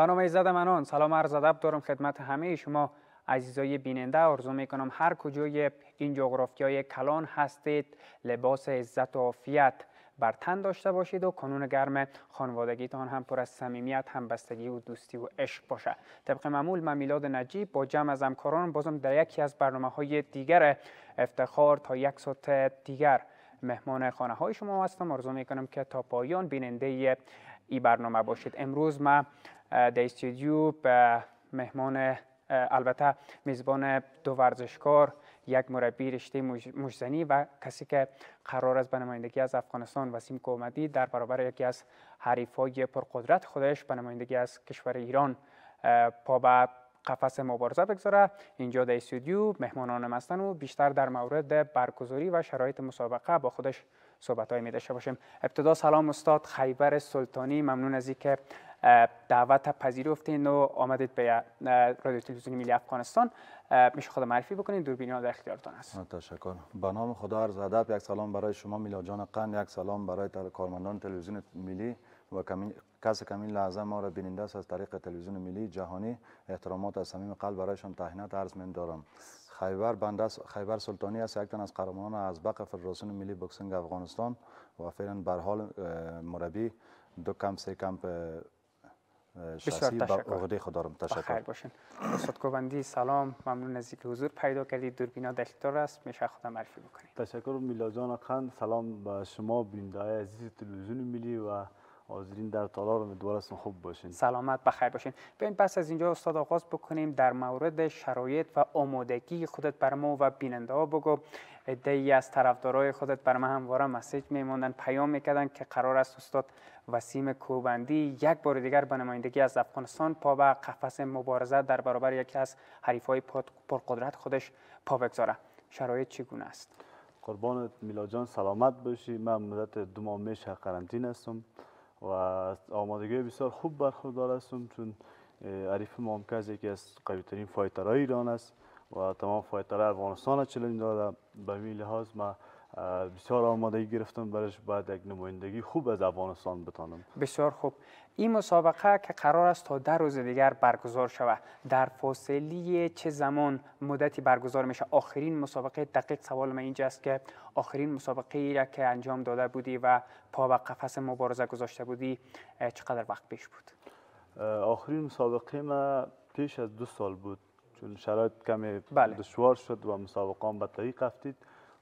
به نام ایزد منان. سلام عرض ادب دارم خدمت همه شما عزیزای بیننده. آرزو میکنم هر کجای این جغرافیای کلان هستید لباس عزت و عافیت بر تن داشته باشید و کنون گرم خانوادگیتان هم پر از صمیمیت، همبستگی و دوستی و عشق باشه. طبق معمول من میلاد نجیب با جمع از همکاران بازم در یکی از برنامه‌های دیگر افتخار تا یک ساعت دیگر مهمان خانه های شما هستم. آرزو میکنم که تا پایان بیننده این برنامه باشید. امروز ما در استودیو به مهمان البته میزبان دو ورزشکار، یک مربی رشته مجزنی و کسی که قرار است به نمایندگی از افغانستان وسیم کومدی در برابر یکی از حریفای پرقدرت خودش به نمایندگی از کشور ایران پا به قفس مبارزه بگذاره. اینجا در استودیو مهمانانم هستن و بیشتر در مورد برگزاری و شرایط مسابقه با خودش صحبت‌های می داشته باشیم. ابتدا سلام استاد خیبر سلطانی، ممنون از اینکه دعوت پذیرفتین و آمدید به رادیو تلویزیون ملی افغانستان. میشه خود معرفی بکنید؟ دوربینا در اختیارتان است. تشکر. به نام خدا عرض ادب. یک سلام برای شما میلاد جان قند، یک سلام برای کارمندان تلویزیون ملی و کسی که این لحظه ما را بیننده است از طریق تلویزیون ملی جهانی. احترامات از صمیم قلب برایشان تهنیت عرض می‌دارم. خیبر سلطانی است، یک تن از قهرمانان ازبق فدراسیون ملی بوکسینگ افغانستان و فعلا به حال مربی دو کمپ سه کمپ شخصی با عقده خود دارم. تشکر. بخیر باشین. استاد کوبندی سلام، ممنون از اینکه حضور پیدا کردید. دوربینا در اختیار است، میشه خودم معرفی بکنید. تشکر میلاد جان خان. سلام به شما بیننده عزیز تلویزیون ملی و حاضرین در تالار. امیدوار هستم خوب باشین. سلامت بخیر باشین. بیاین پس از اینجا استاد آغاز بکنیم در مورد شرایط و آمادگی خودت بر ما و بیننده ها بگو. عده‌ای از طرفدارای خودت بر ما همواره مسیج میموندن، پیام میکردن که قرار است استاد وسیم کوبندی یک بار دیگر به نمایندگی از افغانستان پا به قفس مبارزه در برابر یکی از حریفای پرقدرت خودش پا بگذاره. شرایط چگونه است؟ قربانت میلاد جان، سلامت باشی. من مدت 2 ماه میشه قرنطینه هستم و آمادگی بسیار خوب برخوردار هستم، چون حریف ما هم یکی از قوی ترین فایترهای ایران است و تمام فایترهای افغانستان چالش داده. به این لحاظ ما بسیار آمادگی گرفتم برایش باید یک نمایندگی خوب از افغانستان بتانم. بسیار خوب. این مسابقه که قرار است تا 10 روز دیگر برگزار شود، در فاصله چه زمان مدتی برگزار میشه؟ آخرین مسابقه، دقیق سوال من اینجا است که آخرین مسابقه ای را که انجام داده بودی و پا به قفس مبارزه گذاشته بودی چقدر وقت پیش بود؟ آخرین مسابقه ما پیش از 2 سال بود، چون شرایط کمی دشوار شد و مسابقه هم به طریق افتید.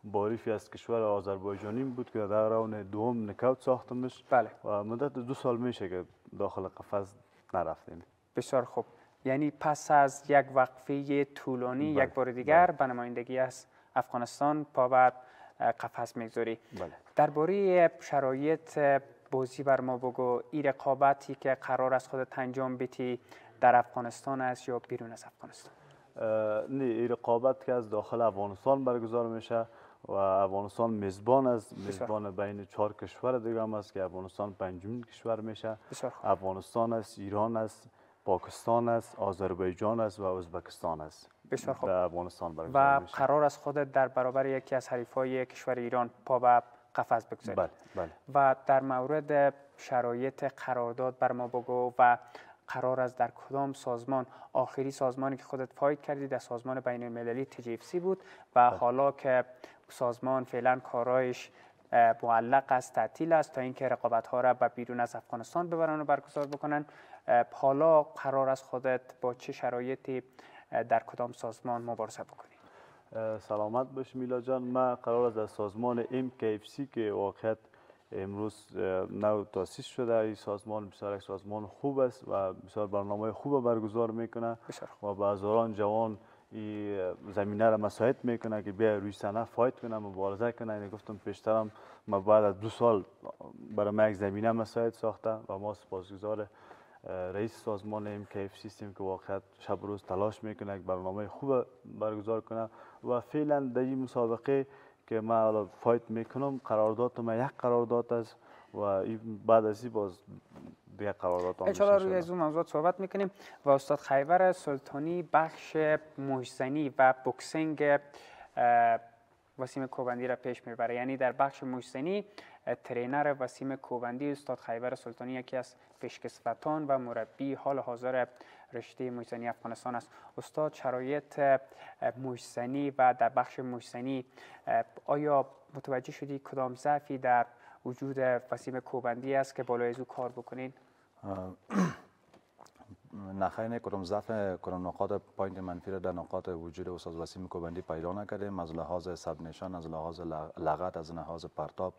باریفی از کشور آذربایجانی بود که در راون دوم نکاوت ساختمش. بله. و مدت 2 سال میشه که داخل قفس نرفتیم. بسیار خوب. یعنی پس از یک وقفه طولانی یک بار دیگر به نمایندگی از افغانستان پا به قفس میگذاری. درباره شرایط بازی بر ما بگو. این رقابتی که قرار است خودت انجام بدی در افغانستان است یا بیرون از افغانستان؟ نه، این رقابت که از داخل افغانستان برگزار میشه و افغانستان میزبان است. میزبان بین 4 کشور دیگه هم است که افغانستان 5مین کشور میشه. افغانستان است، ایران است، پاکستان است، آذربایجان است و ازبکستان است. بسیار خوب. افغانستان برگزار میشه. و قرار است خودت در برابر یکی از حریفای کشور ایران پا به قفس بگذاری. بله. و در مورد شرایط قرارداد بر ما بگو و قرار است در کدام سازمان؟ آخری سازمانی که خودت فایت کردی در سازمان بین المللی TGFC بود و حالا که سازمان فعلا کارایش معلق است، تعطیل است تا اینکه رقابت ها را به بیرون از افغانستان ببرن و برگزار بکنن. حالا قرار است خودت با چه شرایطی در کدام سازمان مبارزه بکنی؟ سلامت باش میلاد جان. من قرار است در سازمان MKFC که واقعیت امروز نو تاسیس شده. این سازمان بسیار یک سازمان خوب است و بسیار برنامه خوب برگزار میکنه و به هزاران جوان این زمینه را مساعد میکنه که بیا روی صحنه فایت کنه، مبارزه کنه. این گفتم پیشترم ما بعد از 2 سال برای ما یک زمینه مساعد ساخته و ما سپاسگزار رئیس سازمان MKF سیستم که واقعا شب روز تلاش میکنه یک برنامه خوب برگزار کنه و فعلا در این مسابقه که ما فایت میکنم قرارداد ما یک قرارداد است و بعد از این باز دیگه قرارداد ان شاء الله روی از اون موضوع صحبت میکنیم. و استاد خیبر سلطانی، بخش مجزنی و بوکسینگ وسیم کوبندی را پیش میبره، یعنی در بخش مجزنی ترینر وسیم کوبندی. استاد خیبر سلطانی یکی از پیشکسوتان و مربی حال حاضر رشته موش‌زنی افغانستان است. استاد، شرایط موش‌زنی و در بخش موش‌زنی آیا متوجه شدی کدام ضعفی در وجود وسیم کوبندی است که بالای از او کار بکنین؟ نخیر کدام ضعف کدام نقاط پوینت منفی را در نقاط وجود استاد وسیم کوبندی پیدا نکردیم. از لحاظ صد نشان، از لحاظ لغت، از لحاظ پرتاب،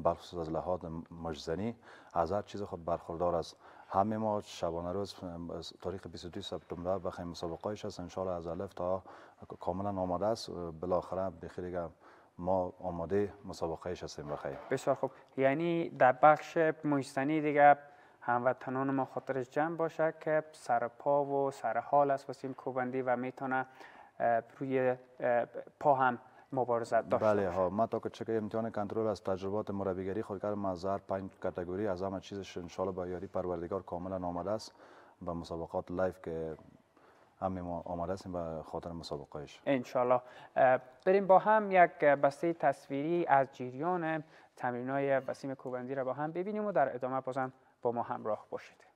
بخصوص از لحاظ موش‌زنی از هر چیز خود برخوردار است. همه ما شبانه روز تاریخ 22 سپتامبر بخوایم مسابقه‌اش است، ان شاء الله از الف تا کاملا آماده است. بالاخره بخیر ما آماده مسابقه‌اش هستیم. بخیر، بسیار خوب. یعنی در بخش موش‌زنی دیگه هموطنان ما خاطرش جمع باشه که سر پا و سر حال است وسیم کوبندی و میتونه روی پا هم مبارزت داشته بله ها. ما تا که امتحان کنترل از تجربات مربیگری خود کردم، از هر 5 کاتگوری از همه چیزش ان شاء الله با یاری پروردگار کاملا آماده است به مسابقات لایف که همه ما آماده هستیم به خاطر مسابقهش ان شاء الله. بریم با هم یک بسته تصویری از جریان تمرین‌های وسیم کوبندی را با هم ببینیم و در ادامه بازم با ما همراه باشید.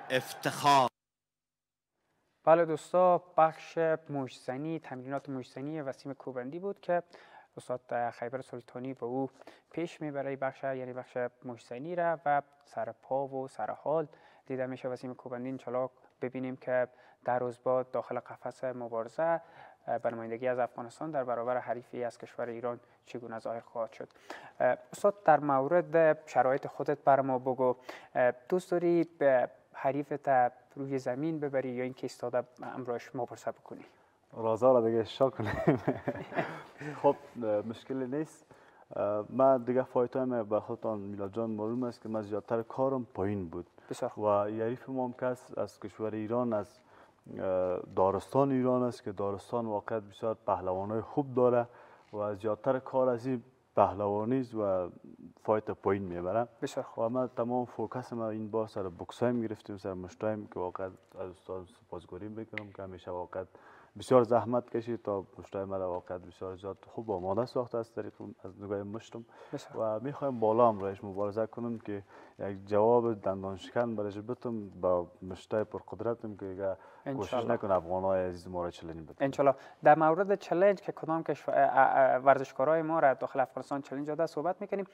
افتخار. بله دوستا، بخش موش‌زنی، تمرینات موش‌زنی وسیم کوبندی بود که استاد خیبر سلطانی به او پیش میبره بخش، یعنی بخش موش‌زنی را و سر پا و سر حال دیده میشه وسیم کوبندی. انشالله ببینیم که در روز بعد داخل قفس مبارزه به نمایندگی از افغانستان در برابر حریفی از کشور ایران چگونه ظاهر خواهد شد. استاد، در مورد شرایط خودت بر ما بگو. دوست داری حریفت روی زمین ببری یا اینکه ایستاده امروش مبارزه بکنی؟ رازا را دیگه اشتباه کنیم. خب مشکلی نیست. من دیگه فایتایم به خودتان میلاد جان معلوم است که من زیادتر کارم پایین بود و حریف ما هم کس از کشور ایران، از دارستان ایران است که دارستان واقعا بسیار پهلوانای خوب داره و زیادتر کار از این پهلوانی است و فایت پایین میبره. و من تمام فوکس ما این بار سر بوکسایم گرفتیم، سر مشتایم که واقعا از استاد سپاسگزاری میکنم که همیشه واقعا بسیار زحمت کشید تا مشتای مرا واقعا بسیار زیاد خوب آماده ساخته از طریق از نگاه مشتم و میخوایم بالا هم رایش مبارزه کنم که یک جواب دندان شکن برایش بتم با مشتای پر قدرتم که دیگه کوشش نکنه افغانای عزیز ما را چلنج بده. ان شاء الله. در مورد چالش که کدام ورزشکارای ما را داخل افغانستان چالش داده صحبت میکنیم.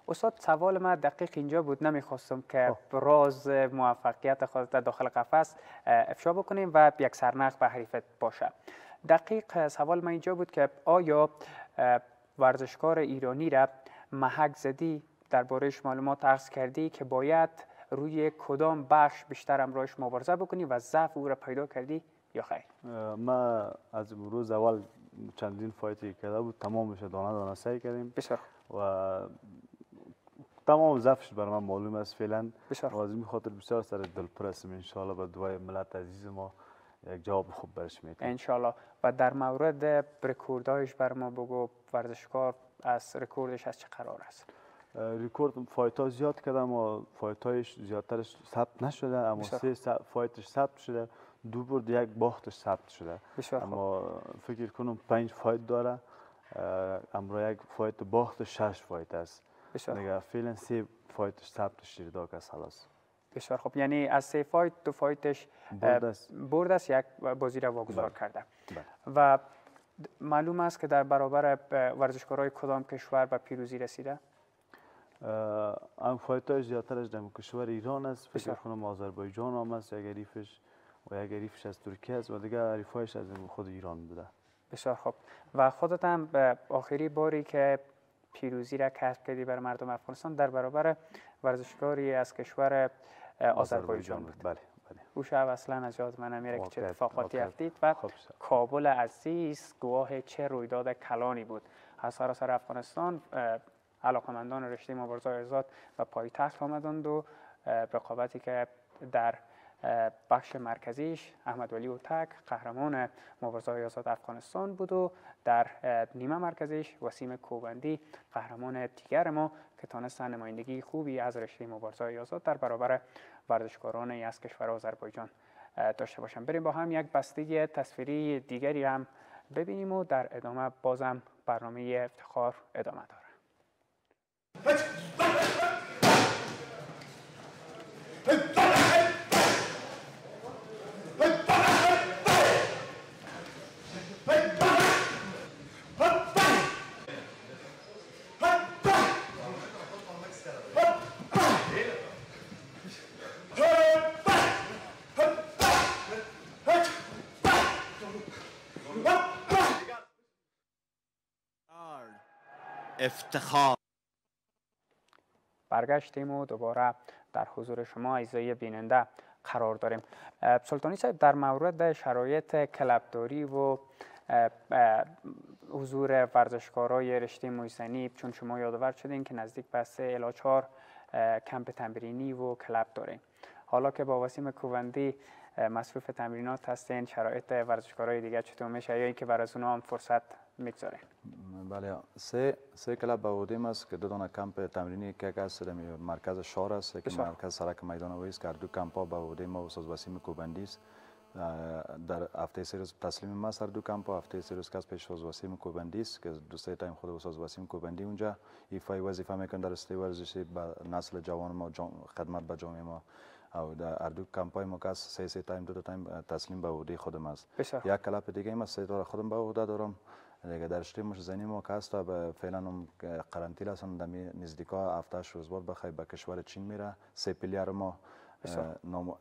استاد، سوال من دقیق اینجا بود، نمیخواستم که راز موفقیت خودت داخل قفس افشا بکنیم و یک سرنخ به حریفت باشه. دقیق سوال من اینجا بود که آیا ورزشکار ایرانی را محک زدی، دربارهش معلومات اخذ کردی که باید روی کدام بخش بیشتر امروش مبارزه بکنی و ضعف او را پیدا کردی یا خیر؟ ما از روز اول چندین فایتی کرده بود، تمامش دانه دانه سعی کردیم بسیار و تمام ضعفش برای من معلوم است فعلا و از این خاطر بسیار سر دلپر هستم. ان شاء الله با دعای ملت عزیز ما یک جواب خوب برش میکنیم ان شاء الله. و در مورد رکوردهایش بر ما بگو، ورزشکار از رکوردش از چه قرار است؟ رکورد فایت ها زیاد کردم و فایت هایش زیادترش ثبت نشده، اما سه فایتش ثبت شده، 2 برد 1 باختش ثبت شده. اما فکر کنم 5 فایت داره، اما یک فایت باخت 6 فایت است. دیگه فعلا 3 فایتش ثبت شده که خلاص. بسیار خوب. یعنی از 3 فایت 2 فایتش برد است، یک بازی را واگذار کرده. و معلوم است که در برابر ورزشکارای کدام کشور به پیروزی رسیده؟ ام فایتای زیادترش در کشور ایران است. فکر کنم آذربایجان هم است یک حریفش و یک حریفش از ترکیه است و دیگه حریفایش از خود ایران بوده. بسیار خوب. و خودت هم به آخری باری که پیروزی را کسب کردی بر مردم افغانستان در برابر ورزشکاری از کشور آذربایجان بود. بله بله. او شب اصلا از یاد من نمیره که چه اتفاقاتی افتید و کابل عزیز گواه چه رویداد کلانی بود. از سراسر افغانستان علاقمندان رشته مبارزات آزاد و پایتخت آمدند و رقابتی که در بخش مرکزیش احمد ولی اوتک قهرمان مبارزات آزاد افغانستان بود و در نیمه مرکزیش وسیم کوبندی قهرمان دیگر ما که تانستن نمایندگی خوبی از رشته مبارزات آزاد در برابر ورزشکاران از کشور آذربایجان داشته باشن. بریم با هم یک بستگی تصویری دیگری هم ببینیم و در ادامه بازم برنامه افتخار ادامه داره. افتخار. برگشتیم و دوباره در حضور شما عزیزای بیننده قرار داریم. سلطانی صاحب، در مورد شرایط کلبداری و حضور ورزشکارای رشته موزنی، چون شما یادآور شدین که نزدیک به 3 الی 4 کمپ تمرینی و کلب داریم. حالا که با وسیم کوبندی مصروف تمرینات هستین، شرایط ورزشکارای دیگه چطور میشه یا اینکه برای اونا هم فرصت میگذارین؟ بله، سه کلب به عهده است که 2 دانه کمپ تمرینی که است در مرکز شهر است که مرکز سرک میدان وی است که 2 کمپ ها به عهده ما استاد وسیم کوبندی است. در هفته 3 روز تسلیم ما سر 2 کمپ ها، هفته 3 روز کس پیش استاد وسیم کوبندی است که دوسته تایم خود استاد وسیم کوبندی اونجا ایفای وظیفه میکنه در رشته ورزشی به نسل جوان ما خدمت به جامعه ما. او در اردو کمپای ما که 3 تایم 2 تایم تسلیم به عهده خودم است. یک کلب دیگه ما 3 تا خودم به عهده دارم دیگه. در رشته مشزنی ما که است به فعلا قرنطینه هستم در نزدیکا 7 روز بعد بخیر به کشور چین میره. 3 پلیر ما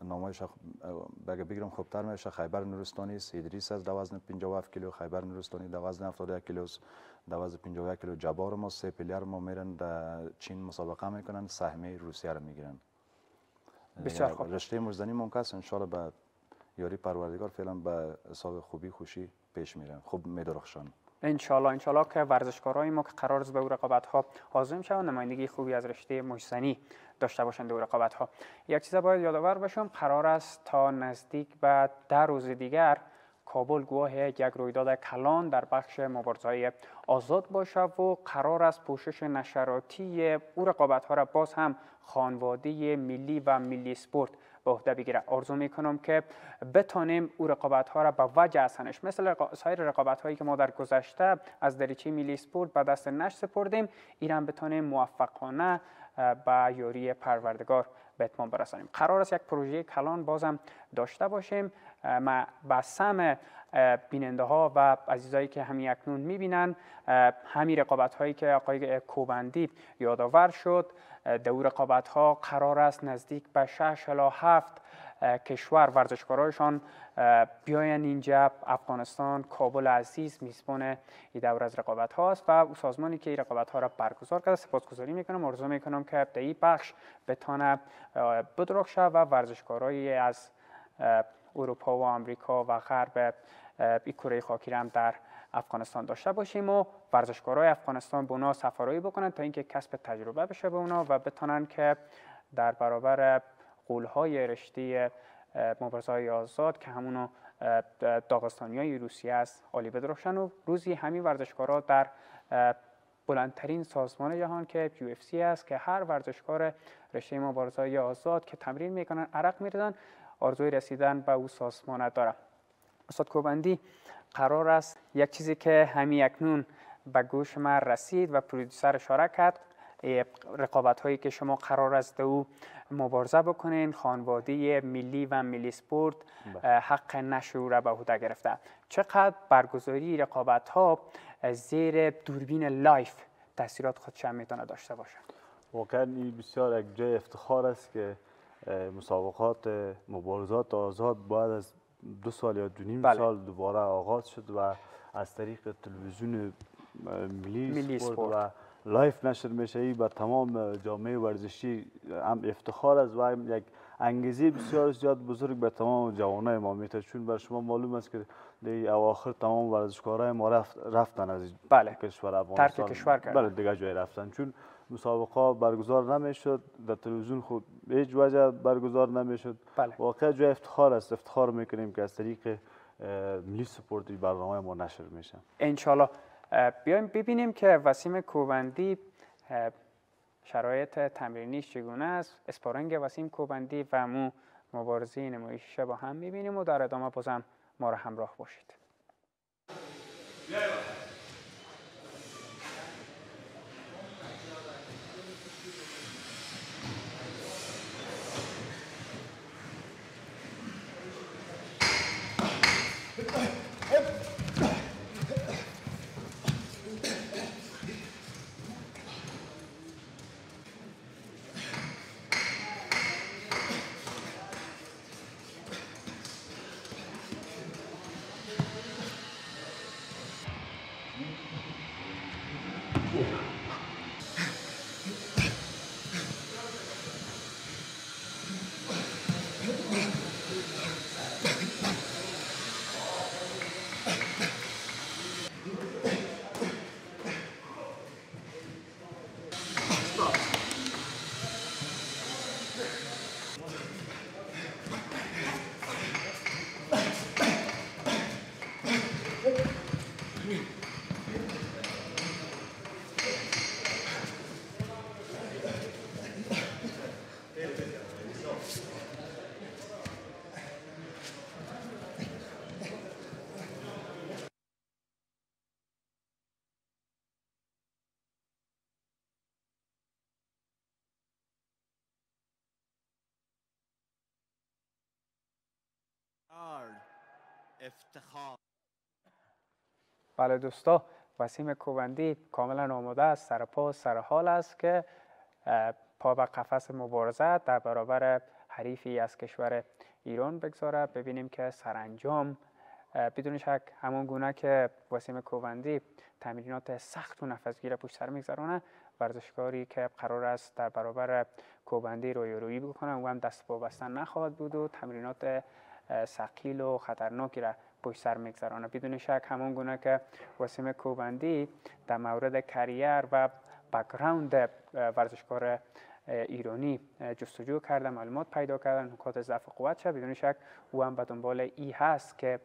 نامایش بگه بگیرم خوبتر میشه. خیبر نورستانی است، ادریس است در وزن 57 کیلو، خیبر نورستانی در وزن 71 کیلو، در وزن 51 کیلو جبار ما 3 پلیر ما میرن در چین مسابقه میکنن، سهمیه روسیه رو میگیرن. بسیار خوب. رشته مشزنی ممکن است ان شاء الله به یاری پروردگار فعلا به حساب خوبی خوشی پیش میرن، خوب میدرخشن. ان شاء الله که ورزشکارای ما که قرار است به او رقابت ها حاضر میشن، نمایندگی خوبی از رشته مشزنی داشته باشند در رقابت ها. یک چیز باید یادآور باشم، قرار است تا نزدیک به 10 روز دیگر کابل گواه یک رویداد کلان در بخش مبارزات آزاد باشه و قرار است پوشش نشراتی او رقابت ها را باز هم خانواده ملی و ملی سپورت به عهده بگیره. آرزو میکنم که بتانیم او رقابت ها را به وجه احسنش مثل سایر رقابت هایی که ما در گذشته از دریچه ملی سپورت به دست نشر سپردیم، ایران بتانیم موفقانه با یاری پروردگار به اتمام برسانیم. قرار است یک پروژه کلان بازم داشته باشیم. ما با سهم بیننده ها و عزیزایی که همین اکنون میبینن همین رقابت هایی که آقای کوبندی یادآور شد، در رقابت ها قرار است نزدیک به 6 الی 7 کشور ورزشکارایشان بیاین اینجا. افغانستان، کابل عزیز میزبان این دور از رقابت هاست و او سازمانی که این رقابت ها را برگزار کرده سپاسگزاری میکنم. آرزو میکنم که در این بخش بتانه بدرخشه و ورزشکارایی از اروپا و آمریکا و غرب این کره خاکی را هم در افغانستان داشته باشیم و ورزشکارای افغانستان به اونا سفرایی بکنن تا اینکه کسب تجربه بشه به اونا و بتونن که در برابر غول‌های رشته مبارزات آزاد که همونو داغستانیای روسیه است عالی بدرخشن و روزی همین ورزشکارا در بلندترین سازمان جهان که UFC است که هر ورزشکار رشته مبارزات آزاد که تمرین میکنن عرق میریزن آرزوی رسیدن به او سازمان داره. استاد کوبندی، قرار است یک چیزی که همین اکنون به گوش من رسید و پرودوسر اشاره کرد رقابت هایی که شما قرار است او مبارزه بکنین، خانواده ملی و ملی سپورت حق نشر را به عهده گرفته. چقدر برگزاری رقابت ها زیر دوربین لایف تاثیرات خودش میتونه داشته باشه؟ واقعا این بسیار یک جای افتخار است که مسابقات مبارزات آزاد بعد از 2 سال یا 2.5 سال دوباره آغاز شد و از طریق تلویزیون ملی سپورت و لایف نشر میشه. این به تمام جامعه ورزشی هم افتخار است و هم یک انگیزه بسیار زیاد بزرگ به تمام جوانای ما میده، چون بر شما معلوم است که در اواخر تمام ورزشکارای ما رفتن از کشور افغانستان، ترک کشور کردن، دیگه جای رفتن، چون مسابقه برگزار نمیشد، در تلویزیون خود هیچ وجه برگزار نمیشد. واقعا جای افتخار است، افتخار میکنیم که از طریق ملی سپورت برنامه ما نشر میشه. انشالله. بیایم ببینیم که وسیم کوبندی شرایط تمرینیش چگونه است. اسپارینگ وسیم کوبندی و مو مبارزه نمایشیش با هم میبینیم و در ادامه بازم ما را همراه باشید. افتخار. بله دوستا، وسیم کوبندی کاملا آماده است، سرپا سر حال است که پا به قفس مبارزه در برابر حریفی از کشور ایران بگذاره. ببینیم که سرانجام بدون شک همون گونه که وسیم کوبندی تمرینات سخت و نفسگیر پشت سر میگذرانه، ورزشکاری که قرار است در برابر کوبندی رویارویی بکنه و هم دست پا بستن نخواهد بود و تمرینات ثقیل و خطرناکی را پشت سر میگذرانه. بدون شک همون گونه که وسیم کوبندی در مورد کریر و بک‌گراند ورزشکار ایرانی جستجو کرده، معلومات پیدا کرده، نکات ضعف و قوتش، بدون شک او هم به دنبال ای هست که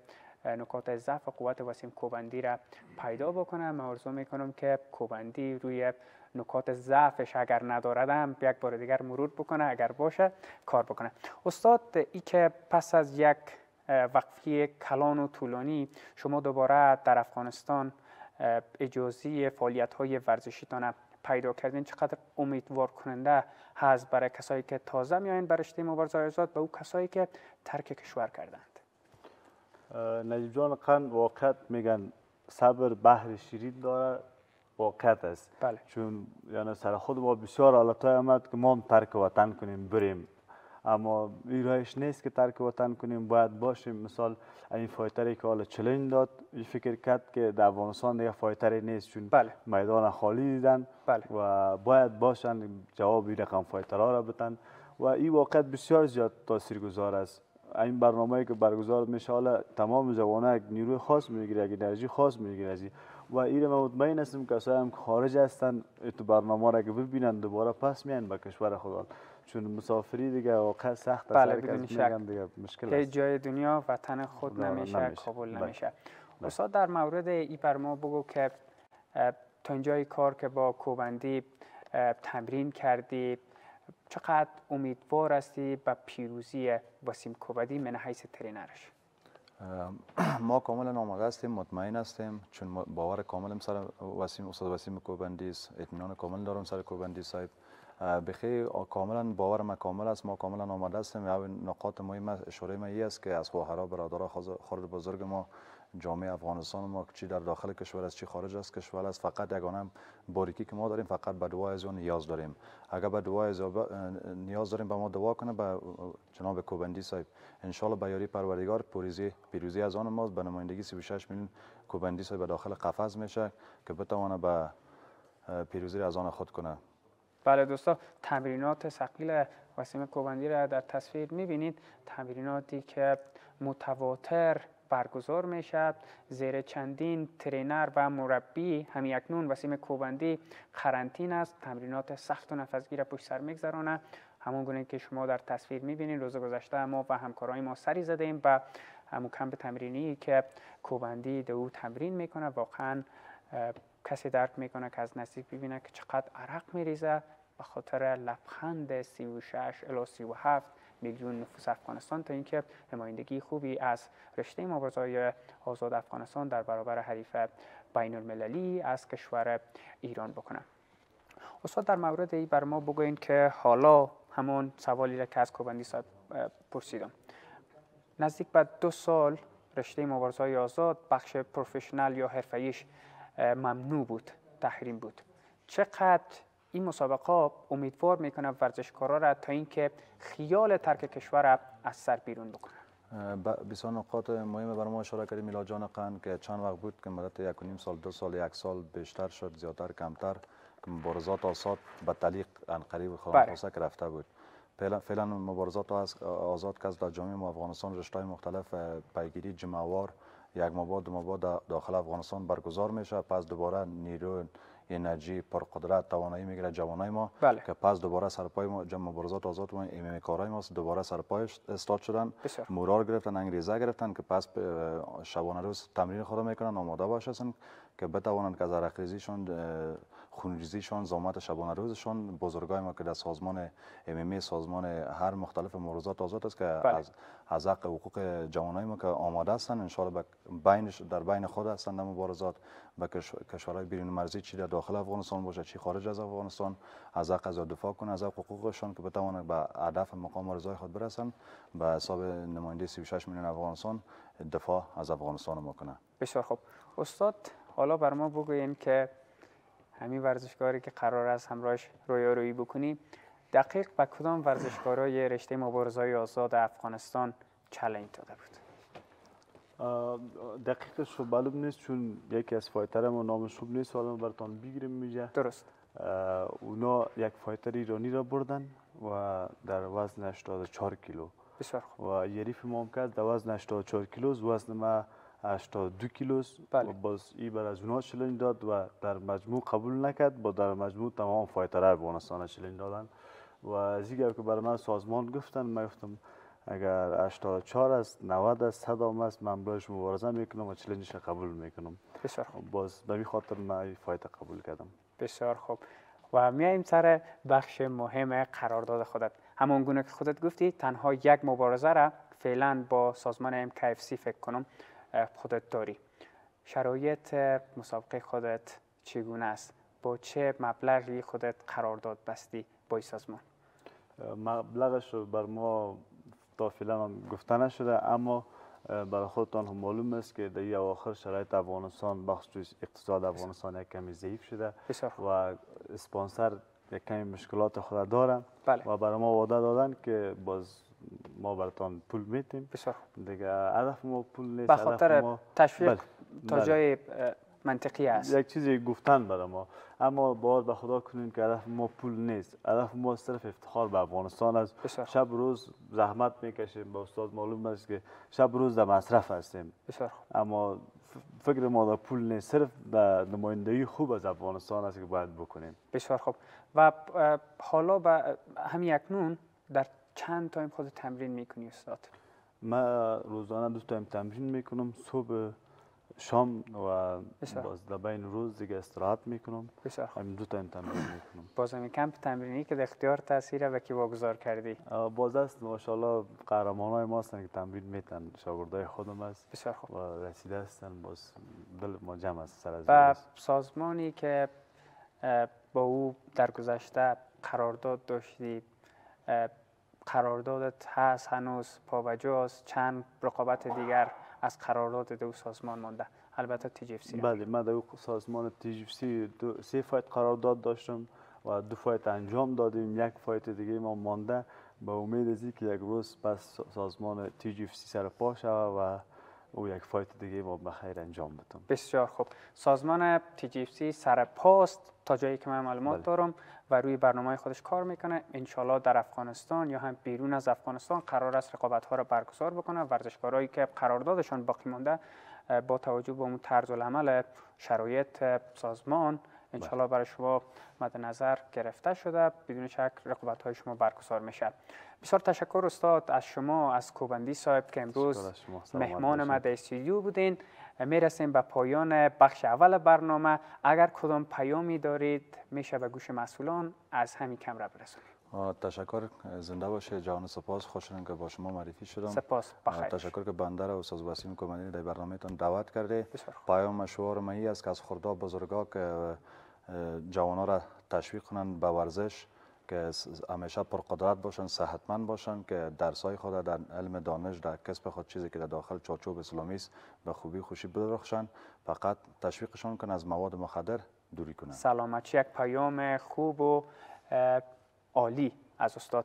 نکات ضعف و قوت وسیم کوبندی را پیدا بکنه. من آرزو میکنم که کوبندی روی نکات ضعفش اگر ندارد هم یک بار دیگر مرور بکنه، اگر باشه کار بکنه. استاد، ای که پس از یک وقفه کلان و طولانی شما دوباره در افغانستان اجازه فعالیت‌های ورزشیتان پیدا کردین، چقدر امیدوار کننده هست برای کسایی که تازه میایند بر رشته مبارزه آزاد و او کسایی که ترک کشور کردند؟ نجیب جان قند واقعیت میگن صبر بحر شیرین داره، واقعیت است. چون یعنی سر خود ما بسیار حالتهای آمد که ما هم ترک وطن کنیم بریم، اما این راهش نیست که ترک وطن کنیم، باید باشیم. مثال این فایتری که حالا چلنج داد، فکر کرد که در افغانستان دیگه فایتری نیست، چون میدان خالی دیدن و باید باشن جواب این رقم فایترها را بدن و این واقعیت بسیار زیاد تاثیرگذار است. این برنامه‌ای که برگزار میشه حالا تمام جوانان یک نیروی خاص میگیره، یک انرژی خاص میگیره از این و این من مطمئن هستم کسایی هم که خارج هستن تو برنامه را که ببینن دوباره پس میان به کشور خود، چون مسافری دیگه واقعا سخت است. بدون شک دیگه مشکل است. جای دنیا وطن خود نمیشه، کابل نمیشه. استاد، در مورد این برنامه بگو که تا اینجای کار که با کوبندی تمرین کردی، چقدر امیدوار هستی به پیروزی وسیم کوبندی من حیث ترینرش؟ ما کاملا آماده هستیم، مطمئن هستیم، چون باور کاملم سر استاد وسیم کوبندی است، اطمینان کامل دارم سر کوبندی صاحب. بخیر کاملا باورم کامل است، ما کاملا آماده هستیم. یا نقاط مهم اشاره ما است که از خواهرها برادرها خرد بزرگ ما، جامعه افغانستان ما، چی در داخل کشور است چی خارج از کشور است، فقط یگانه باریکی که ما داریم فقط به دعای از اون نیاز داریم. اگر به دعای از نیاز داریم به ما دعا کنه به جناب کوبندی صاحب، ان شاء الله به یاری پروردگار پیروزی از آن ماست. به نمایندگی 36 میلیون کوبندی صاحب به داخل قفس میشه که بتونه به پیروزی از آن خود کنه. بله دوستا، تمرینات ثقیل وسیم کوبندی را در تصویر میبینید. تمریناتی که متواتر برگزار میشد زیر چندین ترینر و مربی. همین اکنون وسیم کوبندی قرنطین است، تمرینات سخت و نفسگیر پشت سر میگذرانه. همون گونه که شما در تصویر میبینید روز گذشته ما و همکارای ما سری زدیم و همون کمپ تمرینی که کوبندی در او تمرین میکنه. واقعا کسی درک میکنه که از نزدیک ببینه که چقدر عرق میریزه به خاطر لبخند 36 الی 37 میلیون نفوس افغانستان، تا اینکه نمایندگی خوبی از رشته مبارزه‌های آزاد افغانستان در برابر حریف بین المللی از کشور ایران بکنه. استاد در مورد این بر ما بگوین که حالا همون سوالی را که از کوبندی صاحب پرسیدم، نزدیک به 2 سال رشته مبارزه‌های آزاد بخش پروفشنال یا حرفه‌ایش ممنوع بود، تحریم بود. چقدر این مسابقه امیدوار میکنه ورزشکارا را تا اینکه خیال ترک کشور را از سر بیرون بکنه؟ بسیار نقاط مهم برای ما اشاره کردیم میلاد جان قند که چند وقت بود که مدت 1.5 سال 2 سال 1 سال بیشتر شد زیادتر کمتر که مبارزات آزاد به تعلیق انقریب خلاصه که رفته بود. فعلا مبارزات آزاد که از در جامعه افغانستان رشته‌های مختلف پیگیری جمعوار یک ماه دو ماه داخل افغانستان برگزار میشه. پس دوباره نیرو انرژی پرقدرت توانایی میگیره جوانای ما که پس دوباره سرپای ما مبارزات آزاد ما کارهای ما دوباره سرپای استارت شدن. مورال گرفتن، انگریزه گرفتن که پس شبانه روز تمرین خود میکنن آماده باشن که بتوانند که از عرق ریزیشون خونریزیشون زامت شبانه روزشون بزرگای ما که در سازمان سازمان هر مختلف مبارزات آزاد است که از حق حقوق جوانای ما که آماده هستند ان شاء الله در بین خود هستند در مبارزات به کشورهای بیرون مرزی چی در داخل افغانستان باشه چی خارج از افغانستان از حق از دفاع کنند از حق حقوقشون که بتوانند به هدف مقام و رضای خود برسند به حساب نماینده 36 میلیون افغانستان دفاع از افغانستان ما کنه. بسیار خوب استاد، حالا بر ما بگوین که همین ورزشکاری که قرار است همراهش رویارویی بکنی دقیق به کدام ورزشکارای رشته مبارزه‌های آزاد افغانستان چالش داده بود؟ دقیقش رو معلوم نیست چون یکی از فایترمون نامش خوب نیست، حالا براتون بگیریم میجه. درست. اونا یک فایتر ایرانی را بردن و در وزن 84 کیلو. بسیار خوب. و یریف ما هم کرد در وزن 84 کیلوز، وزن ما 82 کیلوز. بله. و باز ای بر از اونا چالش داد و در مجموع قبول نکرد. با در مجموع تمام فایترهای افغانستان چالش دادن و از این که برای من سازمان گفتن، من گفتم اگر 84 است 90 است 100 هم است من برایش مبارزه میکنم و چالشش قبول میکنم. بسیار خوب. باز به این خاطر من این فایت قبول کردم. بسیار خوب. و میایم سر بخش مهم قرارداد خودت. همون گونه که خودت گفتی تنها یک مبارزه را فعلا با سازمان MKFC فکر کنم خودت داری. شرایط مسابقه خودت چگونه است؟ با چه مبلغی خودت قرارداد بستی با این سازمان؟ مبلغش رو بر ما تا فعلا هم گفته نشده، اما برای خودتان هم معلوم است که در اواخر شرایط افغانستان بخصوص اقتصاد افغانستان یک کمی ضعیف شده و اسپانسر یک کمی مشکلات خود داره. بله. و برای ما وعده دادن که باز ما براتان پول میتیم. بسیار دیگه هدف ما پول نیست، به خاطر تشویق تا جای منطقی است. یک چیزی گفتن برای ما، اما باید به خدا کنیم که هدف ما پول نیست، هدف ما صرف افتخار به افغانستان است. شب روز زحمت میکشیم، به استاد معلوم است که شب روز در مصرف هستیم. بسیار. اما فکر ما در پول نیست، صرف در نمایندگی خوب از افغانستان است که باید بکنیم. بسیار خوب. و حالا به همین اکنون در چند تایم خود تمرین میکنی استاد؟ من روزانه 2 تایم تمرین میکنم. صبح شام و بسیار. باز در بین روز دیگه استراحت میکنم. بسیار خوب. همین 2 تا تمرین میکنم. باز همین کمپ تمرینی که در اختیار تاثیر به کی واگذار کردی؟ باز است ماشاءالله قهرمان های ما هستن که تمرین میتن، شاگردای خودم است بسیار خوب. و رسیده هستن. باز دل ما جمع است سر از و روز. سازمانی که با او در گذشته قرارداد داشتی، قراردادت هست هنوز پابجا است؟ چند رقابت دیگر از قرارداد دو سازمان مانده؟ البته TGFC. بله، من در سازمان TGFC 3 فایت قرارداد داشتم و 2 فایت انجام دادیم. 1 فایت دیگه ما مانده. با امید از اینکه یک روز پس سازمان TGFC سر پا شود و او 1 فایت دیگه ما بخیر انجام بدم. بسیار خوب. سازمان TGFC سر پاست تا جایی که من معلومات دارم و روی برنامه خودش کار میکنه. انشالله در افغانستان یا هم بیرون از افغانستان قرار است رقابت ها را برگزار بکنه. ورزشکارایی که قراردادشان باقی مانده با توجه به اون طرز العمل شرایط سازمان انشالله برای شما مد نظر گرفته شده. بدون شک رقابت های شما برگزار میشه. بسیار تشکر استاد از شما، از کوبندی صاحب که امروز مهمان ما در استودیو بودین. میرسیم به پایان بخش اول برنامه. اگر کدام پیامی دارید میشه به گوش مسئولان از همین کمره برسونید. تشکر، زنده باشه جان. سپاس، خوشحالم که با شما معرفی شدم. سپاس، بخیر. تشکر که بنده را استاد وسیم کوبندی در برنامهتان دعوت کرده. بسیار خوب. پیام شعار ما ای است که از خردها بزرگا که جوانان را تشویق کنند به ورزش، که همیشه پرقدرت باشند، صحتمند باشند، که درسای خود در علم دانش در کسب خود چیزی که در داخل چارچوب اسلامی است به خوبی خوشی بدرخشند. فقط تشویقشان کن از مواد مخدر دوری کنند. سلامتی یک پیام خوب و عالی از استاد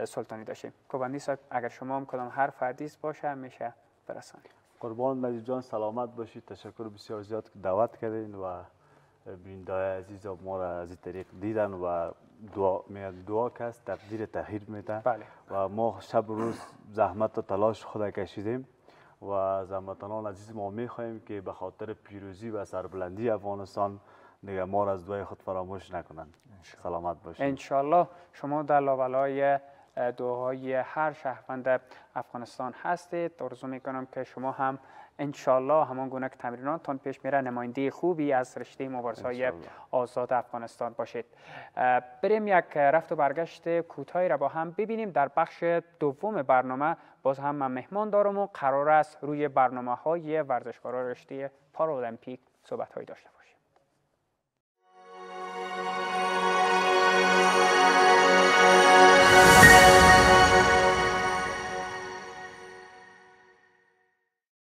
سلطانی داشتیم. کوبندی صاحب اگر شما هم کدام حرف حدیث باشه میشه برسانید. قربان مجید جان، سلامت باشید. تشکر بسیار زیاد که دعوت کردین و بیننده عزیز ما را از این طریق دیدن و دعا که است تقدیر تغییر میده. بله. و ما شب و روز زحمت و تلاش خود کشیدیم و از هموطنان عزیز ما میخواهیم که به خاطر پیروزی و سربلندی افغانستان دیگه ما را از دعای خود فراموش نکنند. سلامت باشید. انشالله شما در لابلای دعاهای هر شهروند افغانستان هستید. آرزو میکنم که شما هم انشالله همان گونه که تمریناتتان پیش میره نماینده خوبی از رشته مبارزه‌های آزاد افغانستان باشید. بریم یک رفت و برگشت کوتاهی را با هم ببینیم. در بخش دوم برنامه باز هم من مهمان دارم و قرار است روی برنامه‌های ورزشکاران رشته پارالمپیک صحبت‌هایی داشته باشیم.